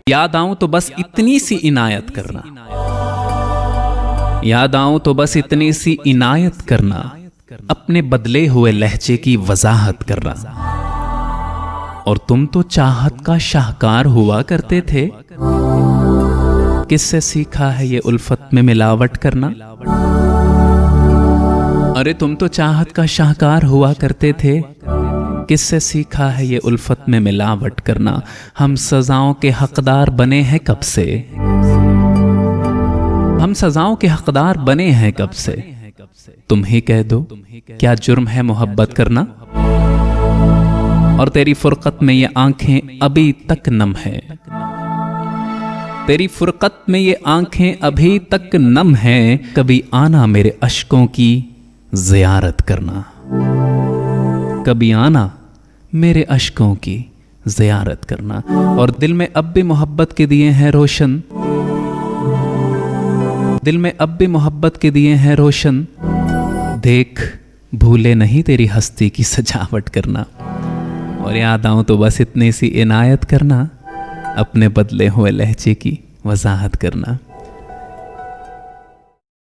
याद आऊं तो बस इतनी सी इनायत करना, याद आऊं तो बस इतनी सी इनायत करना, अपने बदले हुए लहजे की वजाहत करना। और तुम तो चाहत का शाहकार हुआ करते थे, किससे सीखा है ये उल्फत में मिलावट करना? अरे तुम तो चाहत का शाहकार हुआ करते थे, किससे सीखा है ये उल्फत में मिलावट करना? हम सजाओं के हकदार बने हैं कब से, हम सजाओं के हकदार बने हैं कब से? तुम ही कह दो क्या जुर्म है मोहब्बत करना? और तेरी फुरकत में ये आंखें अभी तक नम है, तेरी फुरकत में ये आंखें अभी तक नम हैं। कभी आना मेरे अश्कों की ज़ियारत करना, कभी आना मेरे अश्कों की ज़ियारत करना। और दिल में अब भी मोहब्बत के दिए हैं रोशन, दिल में अब भी मोहब्बत के दिए हैं रोशन। देख भूले नहीं तेरी हस्ती की सजावट करना। और याद आऊं तो बस इतनी सी इनायत करना, अपने बदले हुए लहजे की वजाहत करना।